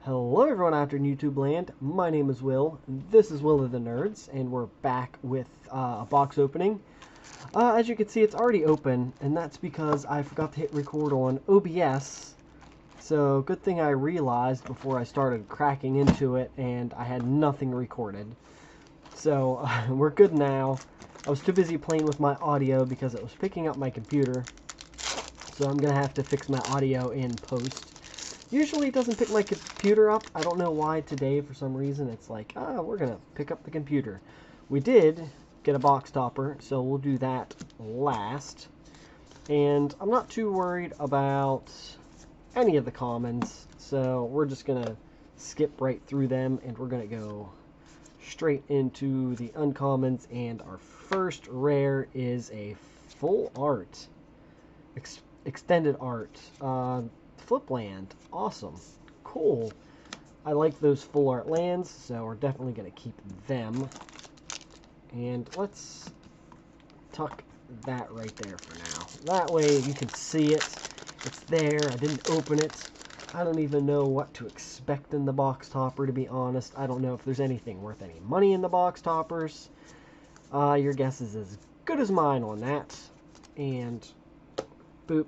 Hello everyone out in YouTube land, my name is Will, this is Will of the Nerds, and we're back with a box opening. As you can see, it's already open, and that's because I forgot to hit record on OBS, so good thing I realized before I started cracking into it, and I had nothing recorded. So, we're good now. I was too busy playing with my audio because it was picking up my computer, so I'm going to have to fix my audio in post. Usually it doesn't pick my computer up. I don't know why today, for some reason, it's like, we're going to pick up the computer. We did get a box topper, so we'll do that last. And I'm not too worried about any of the commons, so we're just going to skip right through them, and we're going to go straight into the uncommons. And our first rare is a full art, extended art, flip land. Awesome. Cool. I like those full art lands, so we're definitely going to keep them. And let's tuck that right there for now. That way you can see it. It's there. I didn't open it. I don't even know what to expect in the box topper, to be honest. I don't know if there's anything worth any money in the box toppers. Your guess is as good as mine on that. And boop.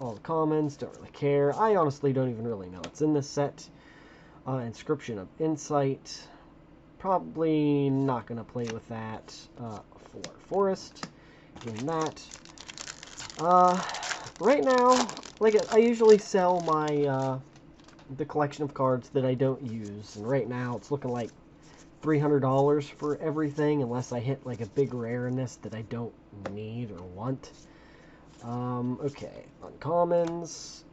All the commons, don't really care. I honestly don't even really know what's in this set. Inscription of Insight. Probably not going to play with that. For Forest. Again, that. Right now, like I usually sell my the collection of cards that I don't use. And right now, it's looking like $300 for everything, unless I hit like a big rare in this that I don't need or want. Okay, uncommons,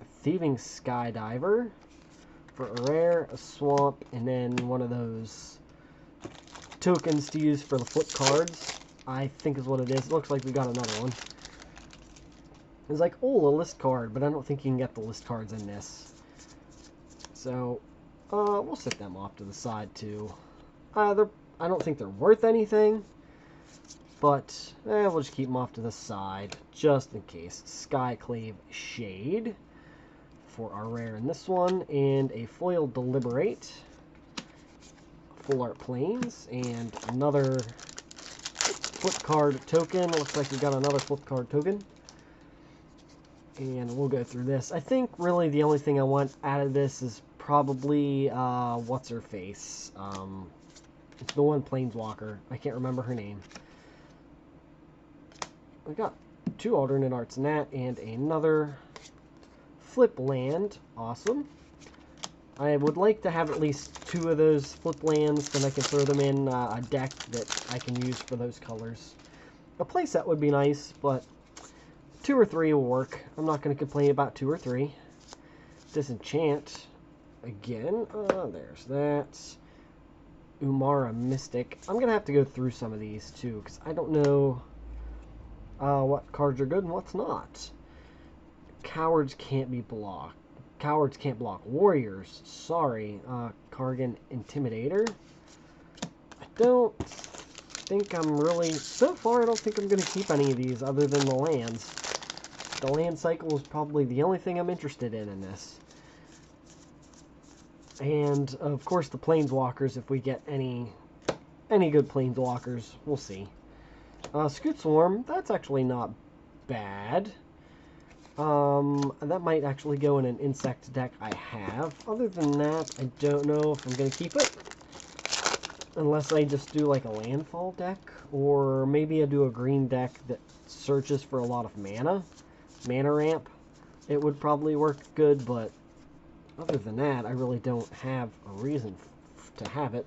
a Thieving Skydiver for a rare, a swamp, and then one of those tokens to use for the flip cards, I think is what it is. It looks like we got another one. It's like, oh, a list card, but I don't think you can get the list cards in this. So, we'll set them off to the side too. I don't think they're worth anything. But we'll just keep them off to the side, just in case. Skyclave Shade for our rare in this one, and a foil Deliberate, full art planes, and another flip card token. Looks like we got another flip card token. And we'll go through this. I think really the only thing I want out of this is probably what's her face. It's the one Planeswalker. I can't remember her name. We got two alternate arts in that, and another flip land. Awesome. I would like to have at least two of those flip lands, then I can throw them in a deck that I can use for those colors. A playset would be nice, but 2 or 3 will work. I'm not going to complain about 2 or 3. Disenchant. Again. There's that. Umara Mystic. I'm going to have to go through some of these, too, because I don't know what cards are good and what's not. Cowards can't be blocked. Cowards can't block. Warriors, sorry. Kargan Intimidator. I don't think I'm really... So far, I don't think I'm going to keep any of these other than the lands. The land cycle is probably the only thing I'm interested in this. And, of course, the Planeswalkers, if we get any good Planeswalkers. We'll see. Scoot Swarm, that's actually not bad. That might actually go in an insect deck I have. Other than that, I don't know if I'm going to keep it. Unless I just do like a landfall deck. Or maybe I do a green deck that searches for a lot of mana. Mana ramp. It would probably work good, but other than that, I really don't have a reason to have it.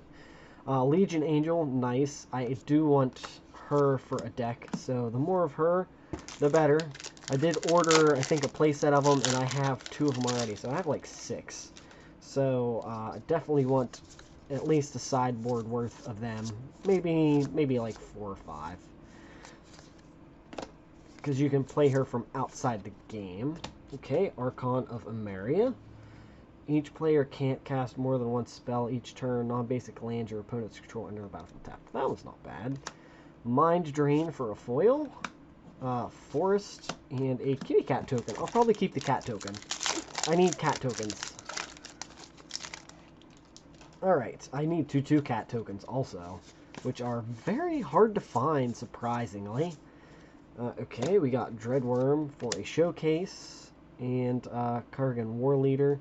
Legion Angel, nice. I do want her for a deck, so the more of her, the better. I did order, I think, a playset of them, and I have 2 of them already, so I have like 6. So, I definitely want at least a sideboard worth of them. Maybe like 4 or 5. Because you can play her from outside the game. Okay, Archon of Emeria. Each player can't cast more than 1 spell each turn. Non-basic lands your opponent's control enter the battlefield tapped. That one's not bad. Mind Drain for a foil. Forest, and a kitty cat token. I'll probably keep the cat token. I need cat tokens. Alright, I need 2 cat tokens also, which are very hard to find, surprisingly. Okay, we got Dreadworm for a showcase, and Kurgan War Leader.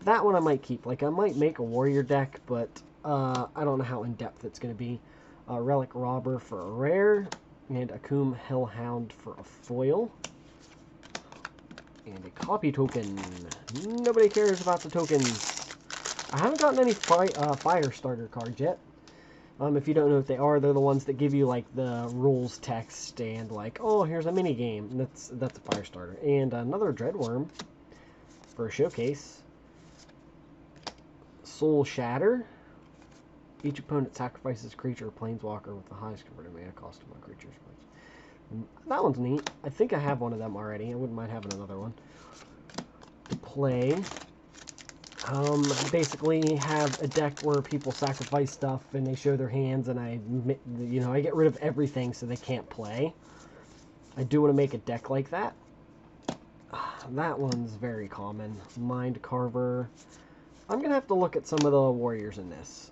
That one I might keep. Like, I might make a warrior deck, but I don't know how in-depth it's going to be. Relic Robber for a rare, and Akum Hellhound for a foil. And a copy token. Nobody cares about the tokens. I haven't gotten any fire starter cards yet. If you don't know what they are, they're the ones that give you like the rules text and like, oh, here's a mini game. That's a fire starter. And another Dreadworm for a showcase. Soul Shatter. Each opponent sacrifices a creature or planeswalker with the highest converted mana cost of my creature's place. That one's neat. I think I have one of them already. I wouldn't mind having another one to play. Basically have a deck where people sacrifice stuff and they show their hands, and I get rid of everything so they can't play. I do want to make a deck like that. That one's very common. Mind Carver. I'm going to have to look at some of the warriors in this.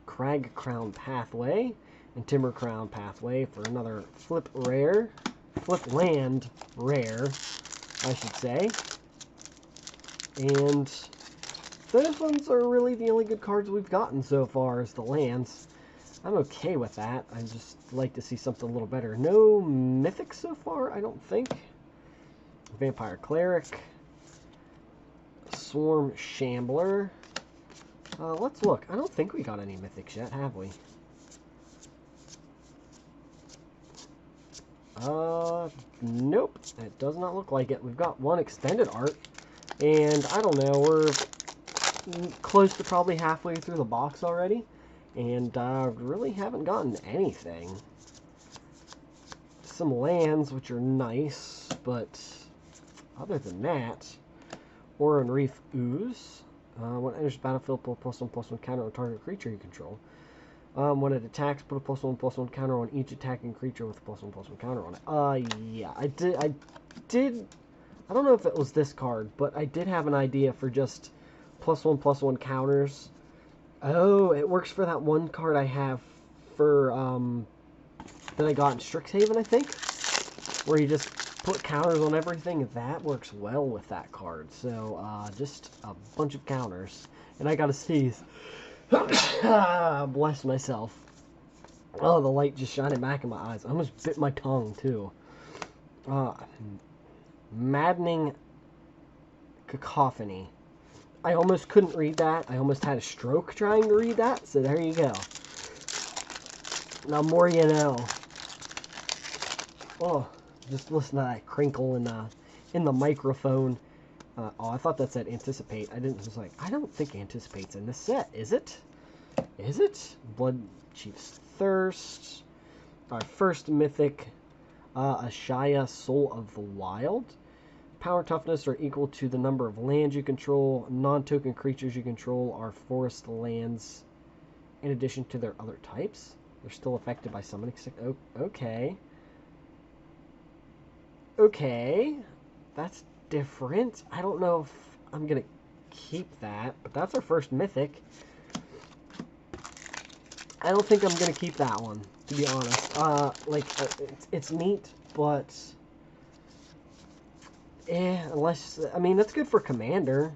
Crag Crown Pathway and Timber Crown Pathway for another flip land rare, I should say. And those ones are really the only good cards we've gotten so far is the lands. I'm okay with that. I just like to see something a little better. No mythics so far, I don't think. Vampire Cleric. Swarm Shambler. Let's look. I don't think we got any mythics yet, have we? Nope. It does not look like it. We've got one extended art. And I don't know, we're close to probably halfway through the box already, and really haven't gotten anything. Some lands, which are nice, but other than that, Oran Reef Ooze. When it enters the battlefield, put a +1/+1 counter on target creature you control. When it attacks, put a +1/+1 counter on each attacking creature with a +1/+1 counter on it. Yeah, I did. I don't know if it was this card, but I did have an idea for just +1/+1 counters. Oh, it works for that one card I have for, that I got in Strixhaven, I think, where you just put counters on everything. That works well with that card. So, just a bunch of counters. And I gotta sneeze. Bless myself. Oh, the light just shining back in my eyes. I almost bit my tongue, too. Maddening Cacophony. I almost couldn't read that. I almost had a stroke trying to read that. So there you go. Now more you know. Oh, just listen to that crinkle in the microphone. Oh, I thought that said anticipate. I don't think anticipate's in this set. Is it? Is it? Blood Chief's Thirst. Our first mythic, Ashaya, Soul of the Wild. Power and toughness are equal to the number of lands you control. Non-token creatures you control are forest lands in addition to their other types. They're still affected by summoning. Oh, okay. Okay. That's different. I don't know if I'm going to keep that, but that's our first mythic. I don't think I'm going to keep that one, to be honest. It's neat, but unless, I mean, that's good for Commander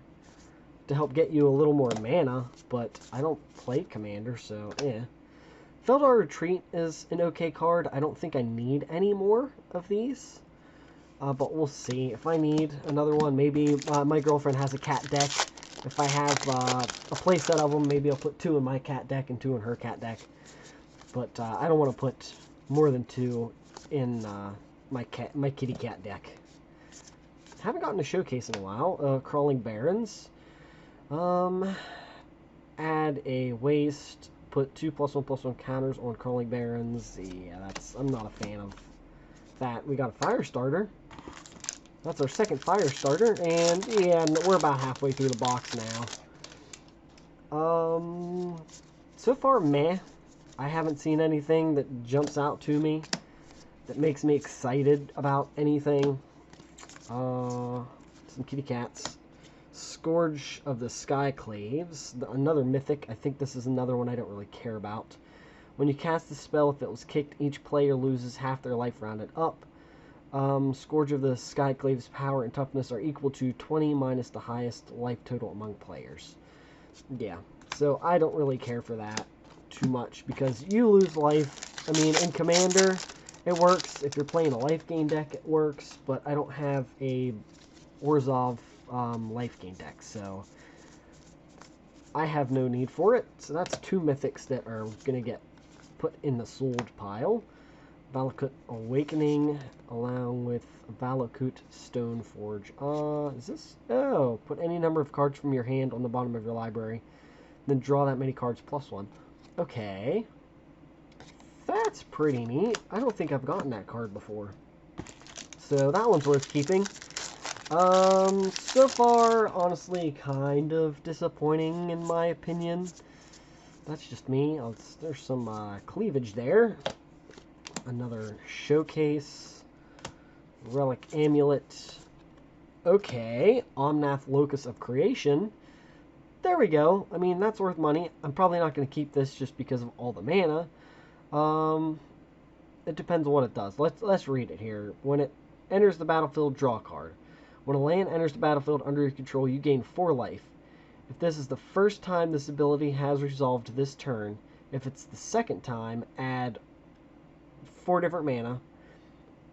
to help get you a little more mana, but I don't play Commander, so Feldar Retreat is an okay card. I don't think I need any more of these, but we'll see. If I need another one, maybe my girlfriend has a cat deck. If I have a playset of them, maybe I'll put 2 in my cat deck and 2 in her cat deck. But I don't want to put more than 2 in my kitty cat deck. Haven't gotten a showcase in a while. Crawling Barrens. Add a waste. Put 2 +1/+1 counters on Crawling Barrens. Yeah, I'm not a fan of that. We got a fire starter. That's our second fire starter, and yeah, we're about halfway through the box now. So far, meh. I haven't seen anything that jumps out to me that makes me excited about anything. Some kitty cats. Scourge of the Skyclaves, another mythic. I think this is another one I don't really care about. When you cast the spell, if it was kicked, each player loses half their life rounded up. Scourge of the Skyclaves' power and toughness are equal to 20 minus the highest life total among players. Yeah, so I don't really care for that too much because you lose life. I mean, in Commander, it works. If you're playing a life gain deck, it works, but I don't have a Orzhov life gain deck, so I have no need for it. So that's two mythics that are going to get put in the sold pile. Valakut Awakening, along with Valakut Stoneforge. Is this? Oh, put any number of cards from your hand on the bottom of your library, then draw that many cards plus one. Okay. That's pretty neat. I don't think I've gotten that card before. So that one's worth keeping. So far, honestly, kind of disappointing in my opinion. That's just me. There's some cleavage there. Another showcase. Relic Amulet. Okay. Omnath Locus of Creation. There we go. I mean, that's worth money. I'm probably not going to keep this just because of all the mana. It depends on what it does. Let's read it here. When it enters the battlefield, draw a card. When a land enters the battlefield under your control, you gain 4 life. If this is the first time this ability has resolved this turn, if it's the second time, add 4 different mana.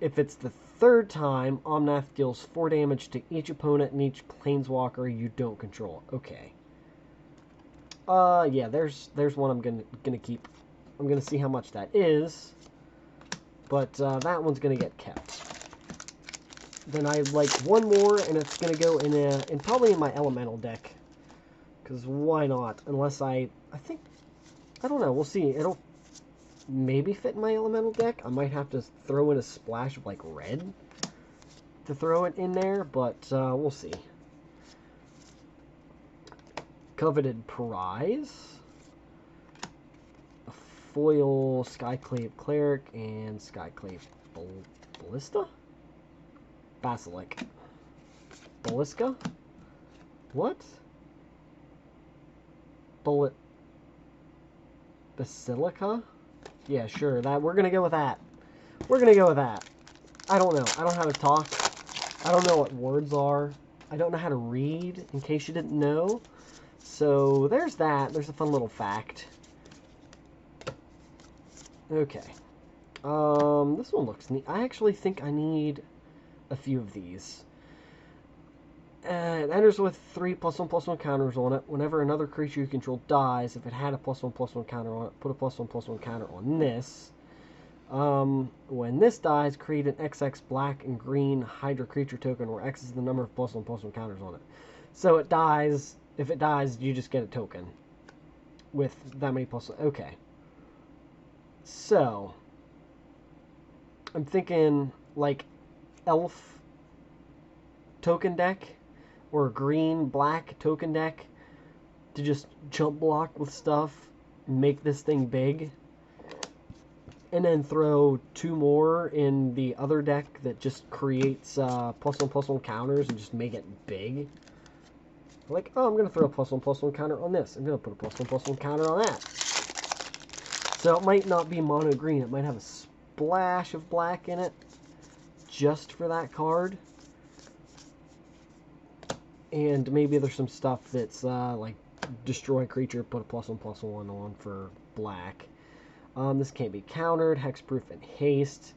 If it's the third time, Omnath deals 4 damage to each opponent and each planeswalker you don't control. Okay. Yeah, there's one I'm gonna keep. I'm gonna see how much that is, but that one's gonna get kept. Then I like one more, and it's gonna go in probably in my elemental deck, because why not? Unless I don't know. We'll see. It'll maybe fit in my elemental deck. I might have to throw in a splash of like red to throw it in there, but we'll see. Coveted Prize, a foil Skyclave Cleric, and Skyclave Ballista? Basilic. Balisca? What? Basilica? Yeah, sure. We're gonna go with that. We're gonna go with that. I don't know. I don't know how to talk. I don't know what words are. I don't know how to read, in case you didn't know. So there's that. There's a fun little fact. Okay. This one looks neat. I actually think I need a few of these. It enters with 3 +1/+1 counters on it. Whenever another creature you control dies, if it had a +1/+1 counter on it, put a +1/+1 counter on this. When this dies, create an XX black and green Hydra creature token where X is the number of +1/+1 counters on it. So it dies. If it dies, you just get a token with that many +1. Okay. So I'm thinking like elf token deck or green black token deck to just jump block with stuff, make this thing big, and then throw 2 more in the other deck that just creates +1/+1 counters and just make it big. Like, oh, I'm going to throw a +1/+1 counter on this. I'm going to put a +1/+1 counter on that. So it might not be mono green. It might have a splash of black in it just for that card. And maybe there's some stuff that's like destroy creature, put a +1/+1 on for black. This can't be countered. Hexproof and haste.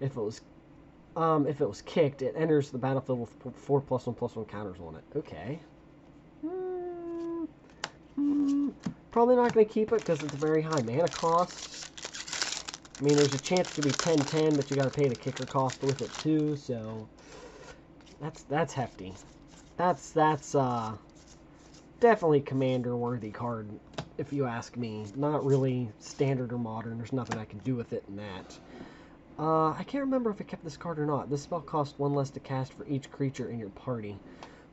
If it was kicked, it enters the battlefield with 4 +1/+1 counters on it. Okay. Probably not going to keep it because it's a very high mana cost. I mean, there's a chance to be 10/10, but you got to pay the kicker cost with it too. So that's hefty. That's definitely commander-worthy card, if you ask me. Not really standard or modern. There's nothing I can do with it in that. I can't remember if I kept this card or not. This spell costs 1 less to cast for each creature in your party.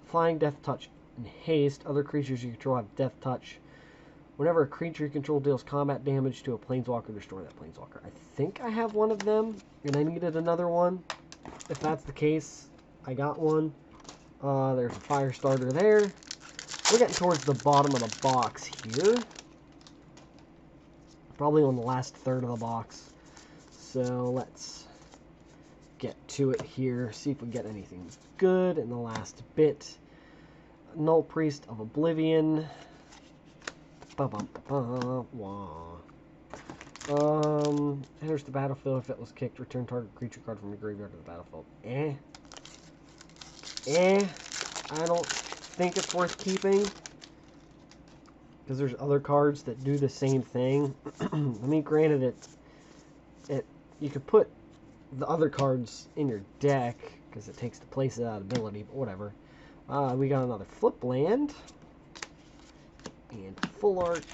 Flying, Death Touch, and Haste. Other creatures you control have Death Touch. Whenever a creature you control deals combat damage to a planeswalker, destroy that planeswalker. I think I have one of them, and I needed another one. If that's the case, I got one. There's a fire starter there. We're getting towards the bottom of the box here. Probably on the last third of the box. So let's get to it here. See if we get anything good in the last bit. Null Priest of Oblivion. Enters the battlefield. If it was kicked, return target creature card from your graveyard to the battlefield. I don't think it's worth keeping, because there's other cards that do the same thing. I mean, granted, you could put the other cards in your deck because it takes the place of that ability, but whatever. We got another flip land and full art.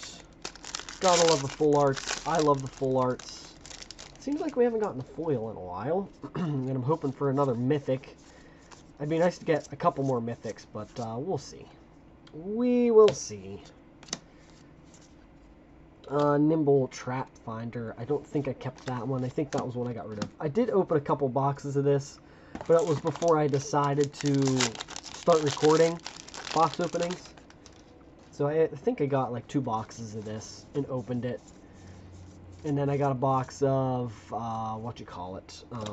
Gotta love the full arts. I love the full arts. Seems like we haven't gotten a foil in a while, and I'm hoping for another mythic. It'd be nice to get a couple more mythics, but we'll see. We will see. Nimble Trap Finder. I don't think I kept that one. I think that was one I got rid of. I did open a couple boxes of this, but it was before I decided to start recording box openings. So I think I got like 2 boxes of this and opened it. And then I got a box of, what you call it? I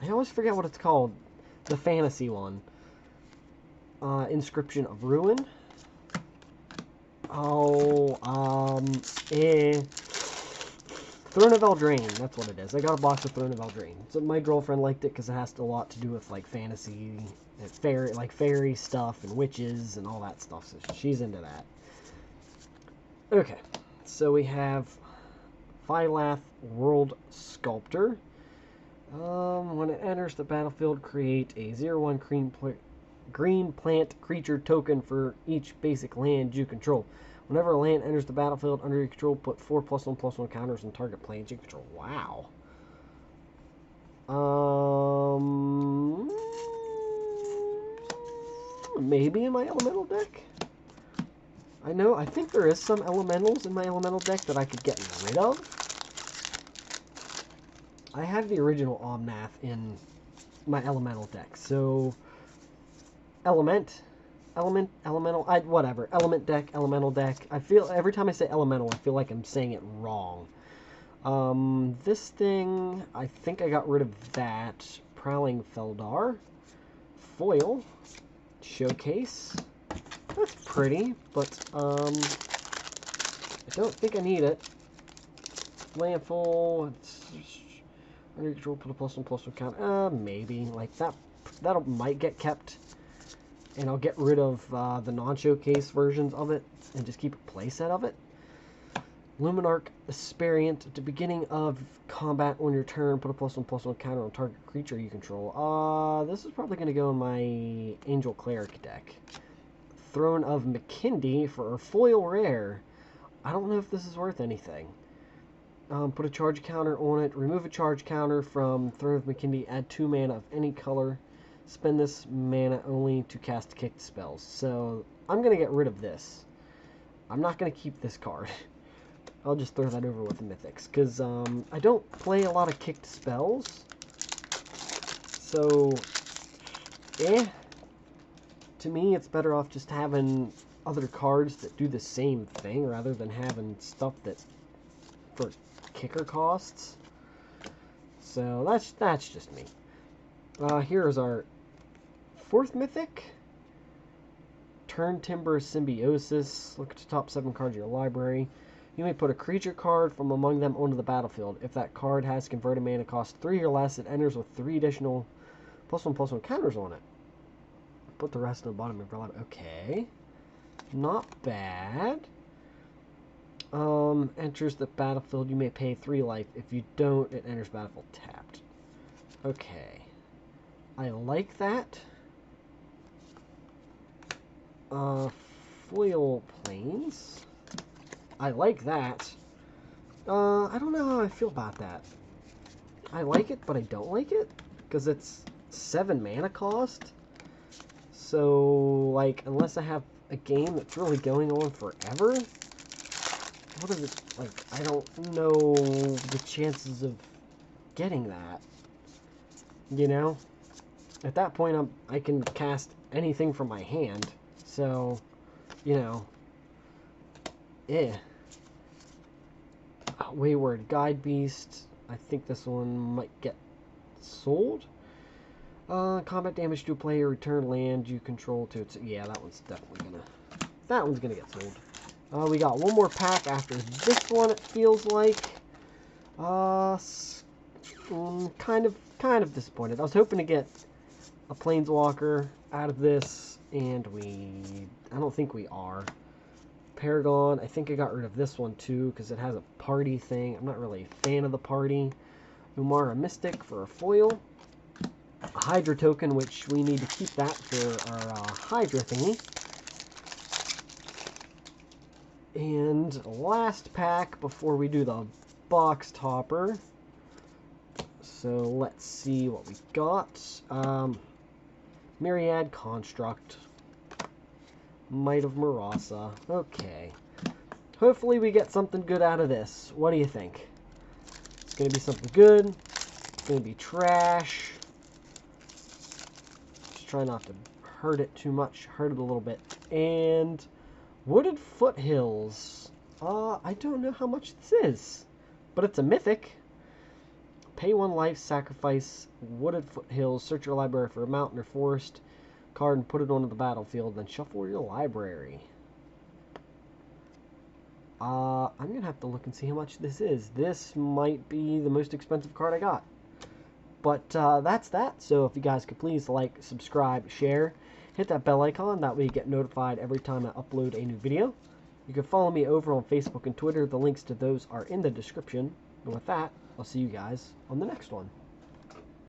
always forget what it's called. The fantasy one. Inscription of Ruin. Throne of Eldraine, that's what it is. I got a box of Throne of Eldraine. So my girlfriend liked it because it has a lot to do with like fantasy, and fairy stuff and witches and all that stuff. So she's into that. Okay, so we have Phylath World Sculptor. When it enters the battlefield, create a 0/1 green plant creature token for each basic land you control. Whenever a land enters the battlefield under your control, put 4+1/+1 counters on target planes you control. Wow. Maybe in my elemental deck? I think there is some elementals in my elemental deck that I could get rid of. I have the original Omnath in my elemental deck, so element, elemental, whatever, element deck, elemental deck. I feel, every time I say elemental, I feel like I'm saying it wrong. This thing, I think I got rid of that. Prowling Feldar. Foil. Showcase. That's pretty, but, I don't think I need it. Landfall. Under control, put a +1/+1 count. Maybe. Like, that might get kept. And I'll get rid of the non-showcase versions of it and just keep a playset of it. Luminarch Aspirant. At the beginning of combat on your turn, put a +1/+1 counter on target creature you control. This is probably going to go in my Angel Cleric deck. Throne of McKindy for a foil rare. I don't know if this is worth anything. Put a charge counter on it. Remove a charge counter from Throne of McKindy. Add 2 mana of any color. Spend this mana only to cast kicked spells. So I'm going to get rid of this. I'm not going to keep this card. I'll just throw that over with the mythics. Because I don't play a lot of kicked spells. So, to me, it's better off just having other cards that do the same thing rather than having stuff that for kicker costs. So that's just me. Here's our 4th mythic. Turn Timber Symbiosis. Look at the top 7 cards of your library. You may put a creature card from among them onto the battlefield. If that card has converted mana cost 3 or less, it enters with 3 additional +1/+1 counters on it. Put the rest on the bottom of your library. Okay. Not bad. Enters the battlefield. You may pay 3 life. If you don't, it enters battlefield tapped. Okay. I like that. Foil Plains. I like that. I don't know how I feel about that. I like it, but I don't like it. Because it's 7 mana cost. So, like, unless I have a game that's really going on forever, what is it, like, I don't know the chances of getting that, you know? At that point, I can cast anything from my hand. So, you know, Wayward Guide Beast. I think this one might get sold. Combat damage to a player, return land you control to its... Yeah, that one's definitely gonna... That one's gonna get sold. We got one more pack after this one, it feels like. Kind of disappointed. I was hoping to get a Planeswalker out of this, and I don't think we are. Paragon, I think I got rid of this one too, because it has a party thing. I'm not really a fan of the party. Umara Mystic for a foil. A Hydra token, which we need to keep that for our Hydra thingy. And last pack before we do the box topper. So let's see what we got. Myriad Construct. Might of Marasa. Okay. Hopefully we get something good out of this. What do you think? It's going to be something good. It's going to be trash. Just try not to hurt it too much. Hurt it a little bit. And Wooded Foothills. I don't know how much this is. But it's a mythic. Pay 1 life, sacrifice Wooded Foothills. Search your library for a mountain or forest card and put it onto the battlefield, then shuffle your library. I'm gonna have to look and see how much this is. This might be the most expensive card I got. But that's that. So if you guys could please like, subscribe, share, hit that bell icon. That way you get notified every time I upload a new video. You can follow me over on Facebook and Twitter. The links to those are in the description. And with that, I'll see you guys on the next one.